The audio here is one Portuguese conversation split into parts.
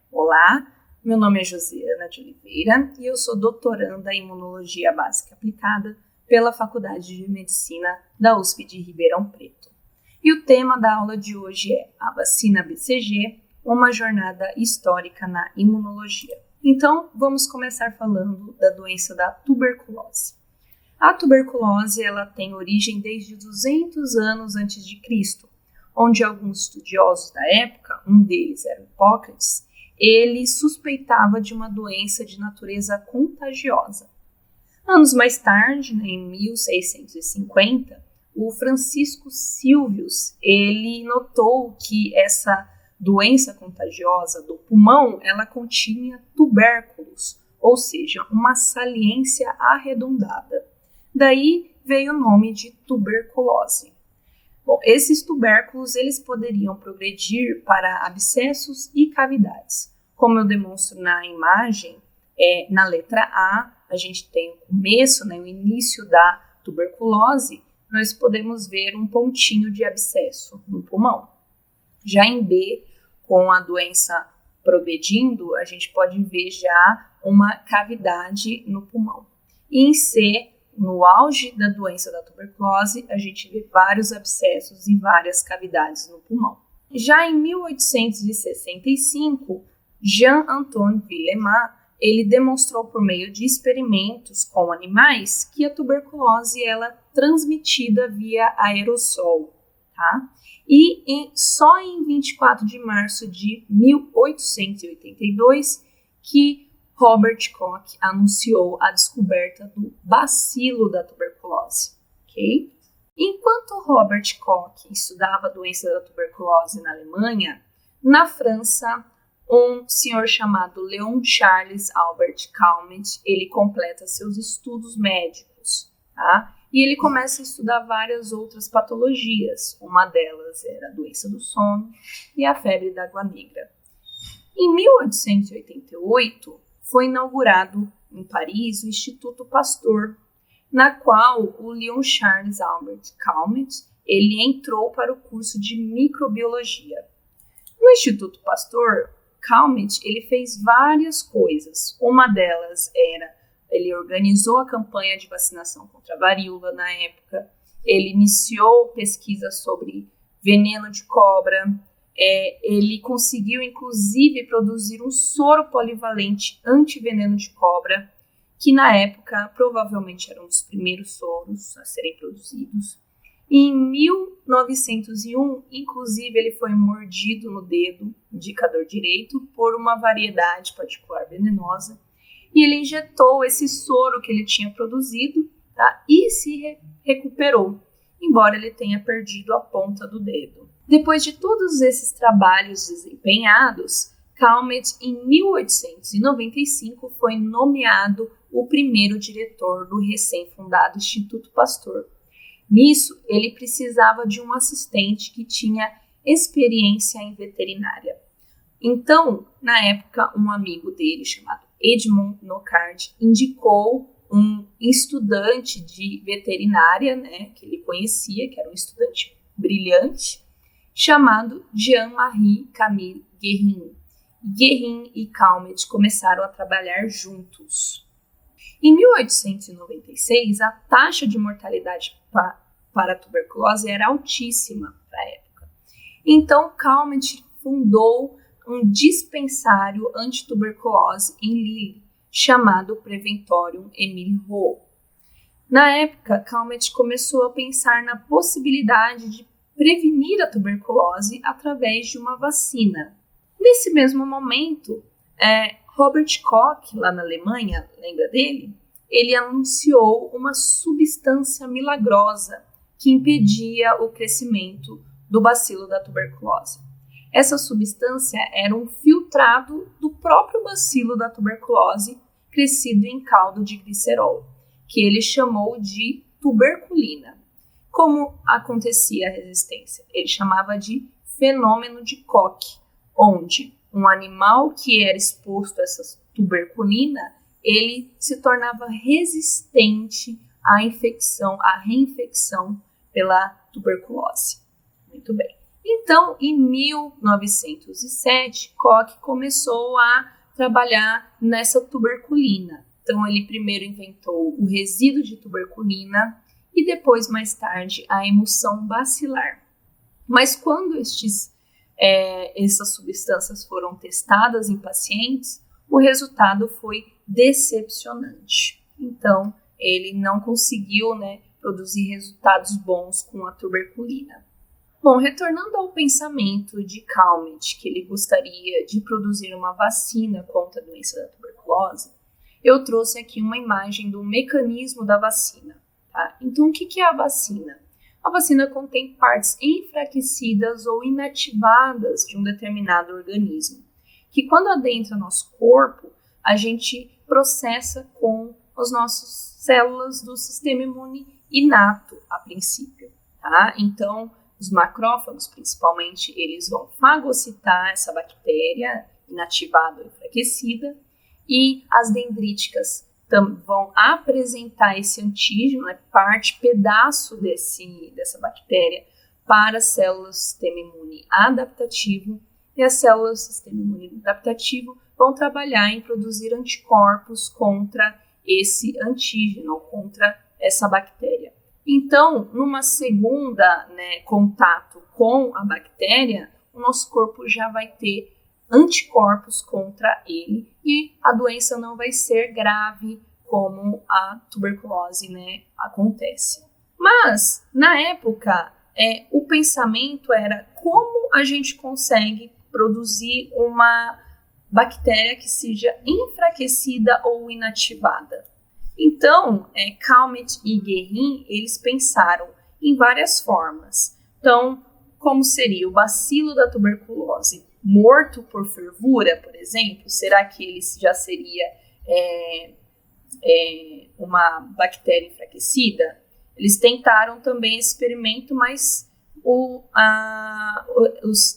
Olá, meu nome é Josiana de Oliveira e eu sou doutoranda em Imunologia Básica Aplicada pela Faculdade de Medicina da USP de Ribeirão Preto. E o tema da aula de hoje é a vacina BCG, uma jornada histórica na imunologia. Então, vamos começar falando da doença da tuberculose. A tuberculose ela tem origem desde 200 anos antes de Cristo, onde alguns estudiosos da época, um deles era Hipócrates, ele suspeitava de uma doença de natureza contagiosa. Anos mais tarde, em 1650, o Francisco Silvius, ele notou que essa doença contagiosa do pulmão, ela continha tubérculos, ou seja, uma saliência arredondada. Daí veio o nome de tuberculose. Bom, esses tubérculos eles poderiam progredir para abscessos e cavidades. Como eu demonstro na imagem, na letra A gente tem o começo, o início da tuberculose, nós podemos ver um pontinho de abscesso no pulmão. Já em B, com a doença progredindo, a gente pode ver já uma cavidade no pulmão. E em C, no auge da doença da tuberculose, a gente vê vários abscessos e várias cavidades no pulmão. Já em 1865, Jean-Antoine Villemin, ele demonstrou por meio de experimentos com animais que a tuberculose ela é transmitida via aerossol, tá? E só em 24 de março de 1882 que Robert Koch anunciou a descoberta do bacilo da tuberculose, ok? Enquanto Robert Koch estudava a doença da tuberculose na Alemanha, na França, um senhor chamado Léon Charles Albert Calment, ele completa seus estudos médicos, tá? E ele começa a estudar várias outras patologias. Uma delas era a doença do sono e a febre da água negra. Em 1888, foi inaugurado em Paris o Instituto Pasteur, na qual o Léon Charles Albert Calment ele entrou para o curso de microbiologia. No Instituto Pasteur, Calment ele fez várias coisas. Uma delas era, ele organizou a campanha de vacinação contra a varíola na época, ele iniciou pesquisas sobre veneno de cobra, ele conseguiu inclusive produzir um soro polivalente antiveneno de cobra, que na época provavelmente era um dos primeiros soros a serem produzidos. Em 1901, inclusive, ele foi mordido no dedo indicador direito por uma variedade particular venenosa e ele injetou esse soro que ele tinha produzido, tá? E se recuperou, embora ele tenha perdido a ponta do dedo. Depois de todos esses trabalhos desempenhados, Calment, em 1895, foi nomeado o primeiro diretor do recém-fundado Instituto Pasteur. Nisso, ele precisava de um assistente que tinha experiência em veterinária. Então, na época, um amigo dele, chamado Edmond Nocard, indicou um estudante de veterinária, que ele conhecia, que era um estudante brilhante, chamado Jean-Marie Camille Guérin. Guérin e Calment começaram a trabalhar juntos. Em 1896, a taxa de mortalidade para a tuberculose era altíssima para a época. Então, Calment fundou um dispensário antituberculose em Lille, chamado Preventorium Émile Roux. Na época, Calment começou a pensar na possibilidade de prevenir a tuberculose através de uma vacina. Nesse mesmo momento, Robert Koch, lá na Alemanha, lembra dele? Ele anunciou uma substância milagrosa que impedia o crescimento do bacilo da tuberculose. Essa substância era um filtrado do próprio bacilo da tuberculose crescido em caldo de glicerol, que ele chamou de tuberculina. Como acontecia a resistência? Ele chamava de fenômeno de Koch, onde um animal que era exposto a essa tuberculina, ele se tornava resistente à infecção, à reinfecção pela tuberculose. Muito bem. Então, em 1907, Koch começou a trabalhar nessa tuberculina. Então, ele primeiro inventou o resíduo de tuberculina e depois, mais tarde, a emulsão bacilar. Mas quando essas substâncias foram testadas em pacientes, o resultado foi decepcionante. Então, ele não conseguiu, produzir resultados bons com a tuberculina. Bom, retornando ao pensamento de Calmette, que ele gostaria de produzir uma vacina contra a doença da tuberculose, eu trouxe aqui uma imagem do mecanismo da vacina. Tá? Então, o que é a vacina? A vacina contém partes enfraquecidas ou inativadas de um determinado organismo, que quando adentra nosso corpo, a gente processa com as nossas células do sistema imune inato, a princípio. Tá? Então, os macrófagos, principalmente, eles vão fagocitar essa bactéria inativada ou enfraquecida, e as dendríticas vão apresentar esse antígeno, pedaço dessa bactéria, para as células do sistema imune adaptativo, e as células do sistema imune adaptativo vão trabalhar em produzir anticorpos contra esse antígeno, contra essa bactéria. Então, numa segunda contato com a bactéria, o nosso corpo já vai ter anticorpos contra ele e a doença não vai ser grave como a tuberculose acontece. Mas, na época, o pensamento era como a gente consegue produzir uma bactéria que seja enfraquecida ou inativada. Então, Calmette e Guérin, eles pensaram em várias formas. Então, como seria o bacilo da tuberculose morto por fervura, por exemplo? Será que ele já seria uma bactéria enfraquecida? Eles tentaram também esse experimento, mas os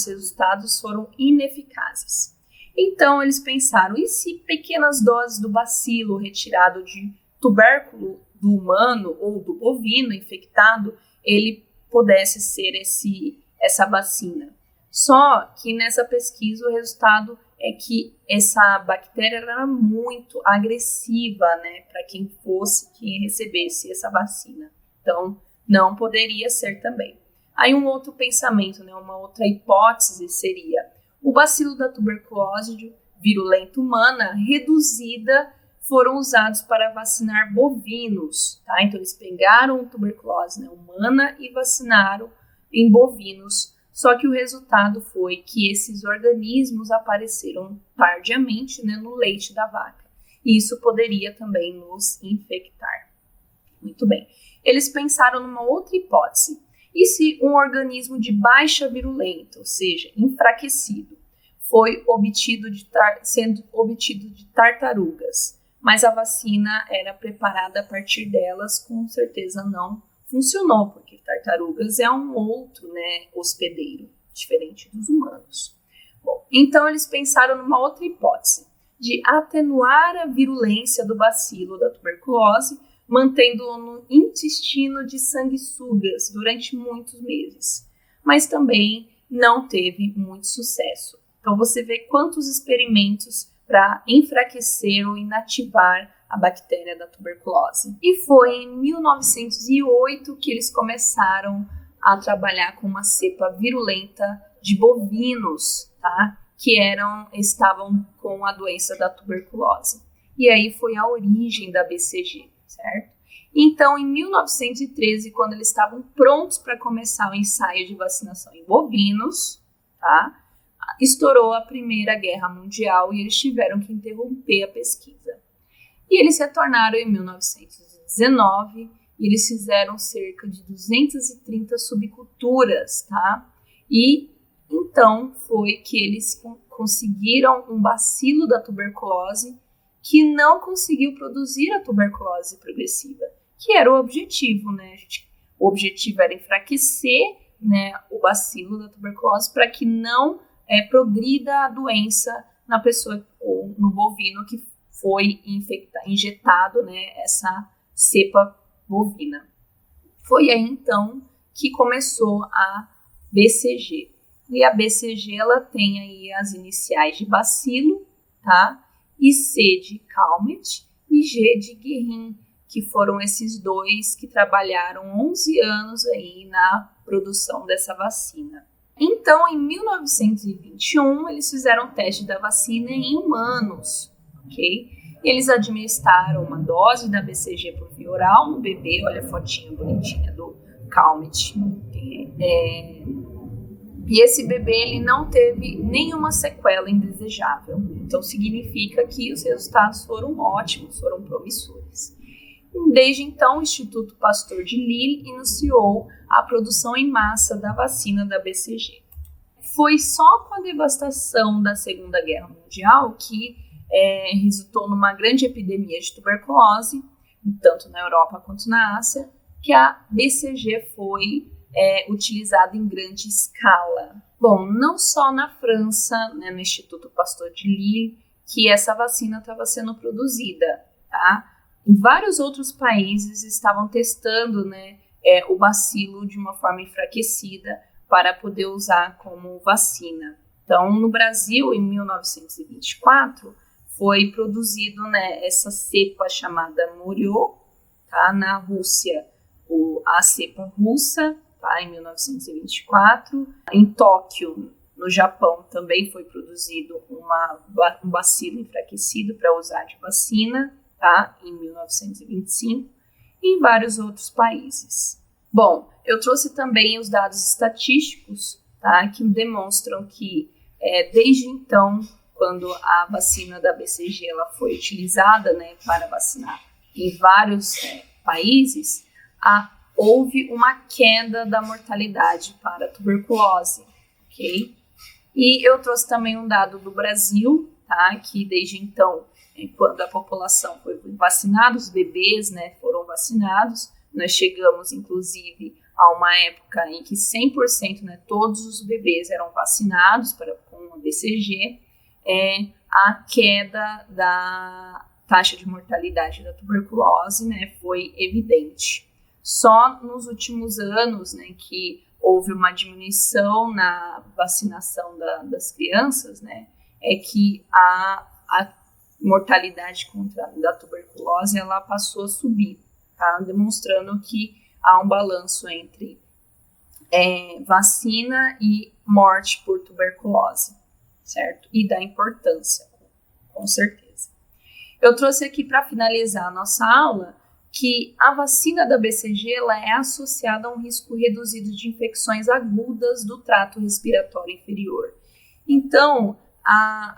resultados foram ineficazes. Então, eles pensaram, e se pequenas doses do bacilo retirado de tubérculo do humano ou do bovino infectado, ele pudesse ser essa vacina? Só que nessa pesquisa o resultado é que essa bactéria era muito agressiva, para quem recebesse essa vacina. Então, não poderia ser também. Aí um outro pensamento, uma outra hipótese seria: o bacilo da tuberculose virulenta humana reduzida foram usados para vacinar bovinos. Tá? Então, eles pegaram tuberculose humana e vacinaram em bovinos. Só que o resultado foi que esses organismos apareceram tardiamente no leite da vaca. E isso poderia também nos infectar. Muito bem. Eles pensaram numa outra hipótese. E se um organismo de baixa virulência, ou seja, enfraquecido, foi sendo obtido de tartarugas, mas a vacina era preparada a partir delas, com certeza não funcionou, porque tartarugas é um outro hospedeiro, diferente dos humanos. Bom, então eles pensaram numa outra hipótese, de atenuar a virulência do bacilo da tuberculose, mantendo-o no intestino de sanguessugas durante muitos meses. Mas também não teve muito sucesso. Então você vê quantos experimentos para enfraquecer ou inativar a bactéria da tuberculose. E foi em 1908 que eles começaram a trabalhar com uma cepa virulenta de bovinos, tá? Que estavam com a doença da tuberculose. E aí foi a origem da BCG, certo? Então, em 1913, quando eles estavam prontos para começar o ensaio de vacinação em bovinos, tá? Estourou a Primeira Guerra Mundial e eles tiveram que interromper a pesquisa. E eles retornaram em 1919 e eles fizeram cerca de 230 subculturas, tá? E então foi que eles conseguiram um bacilo da tuberculose que não conseguiu produzir a tuberculose progressiva, que era o objetivo, O objetivo era enfraquecer, o bacilo da tuberculose para que não progrida a doença na pessoa ou no bovino que foi injetado, essa cepa bovina. Foi aí, então, que começou a BCG. E a BCG, ela tem aí as iniciais de bacilo, tá? E C de Calmette e G de Guerin, que foram esses dois que trabalharam 11 anos aí na produção dessa vacina. Então, em 1921, eles fizeram o teste da vacina em humanos, ok? Eles administraram uma dose da BCG por via oral no bebê, olha a fotinha bonitinha do Calmette. E esse bebê ele não teve nenhuma sequela indesejável. Então, significa que os resultados foram ótimos, foram promissores. Desde então, o Instituto Pasteur de Lille iniciou a produção em massa da vacina da BCG. Foi só com a devastação da Segunda Guerra Mundial que resultou numa grande epidemia de tuberculose, tanto na Europa quanto na Ásia, que a BCG foi utilizada em grande escala. Bom, não só na França, né, no Instituto Pasteur de Lille, que essa vacina estava sendo produzida, tá? Em vários outros países estavam testando, né, o bacilo de uma forma enfraquecida para poder usar como vacina. Então, no Brasil, em 1924, foi produzido, né, essa cepa chamada Murió, tá? Na Rússia, a cepa russa, tá? Em 1924. Em Tóquio, no Japão, também foi produzido um bacilo enfraquecido para usar de vacina, tá? Em 1925, e em vários outros países. Bom, eu trouxe também os dados estatísticos, tá? Que demonstram que, desde então, quando a vacina da BCG ela foi utilizada, né, para vacinar em vários países, houve uma queda da mortalidade para a tuberculose, ok? E eu trouxe também um dado do Brasil, tá? Que desde então, quando a população foi vacinada, os bebês, né, foram vacinados, nós chegamos, inclusive, a uma época em que 100%, né, todos os bebês eram vacinados com a BCG, a queda da taxa de mortalidade da tuberculose, né, foi evidente. Só nos últimos anos, né, que houve uma diminuição na vacinação das crianças, né, é que a mortalidade da tuberculose ela passou a subir, tá? Demonstrando que há um balanço entre vacina e morte por tuberculose, certo? E da importância, com certeza. Eu trouxe aqui para finalizar a nossa aula que a vacina da BCG ela é associada a um risco reduzido de infecções agudas do trato respiratório inferior. Então,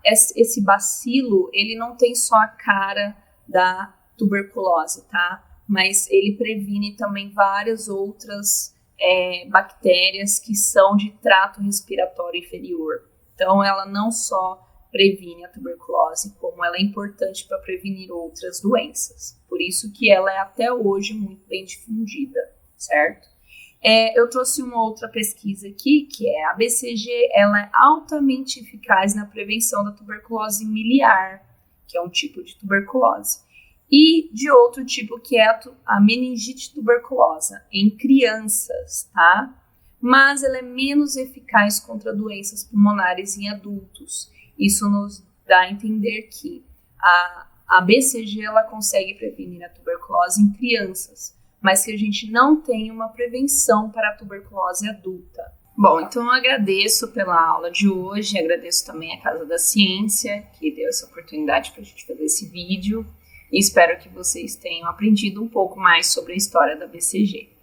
esse bacilo, ele não tem só a cara da tuberculose, tá? Mas ele previne também várias outras bactérias que são de trato respiratório inferior. Então, ela não só previne a tuberculose, como ela é importante para prevenir outras doenças. Por isso que ela é até hoje muito bem difundida, certo? Eu trouxe uma outra pesquisa aqui, que é a BCG, ela é altamente eficaz na prevenção da tuberculose miliar, que é um tipo de tuberculose, e de outro tipo que é a meningite tuberculosa, em crianças, tá? Mas ela é menos eficaz contra doenças pulmonares em adultos. Isso nos dá a entender que a BCG ela consegue prevenir a tuberculose em crianças, mas que a gente não tem uma prevenção para a tuberculose adulta. Bom, então eu agradeço pela aula de hoje, agradeço também a Casa da Ciência, que deu essa oportunidade para a gente fazer esse vídeo, e espero que vocês tenham aprendido um pouco mais sobre a história da BCG.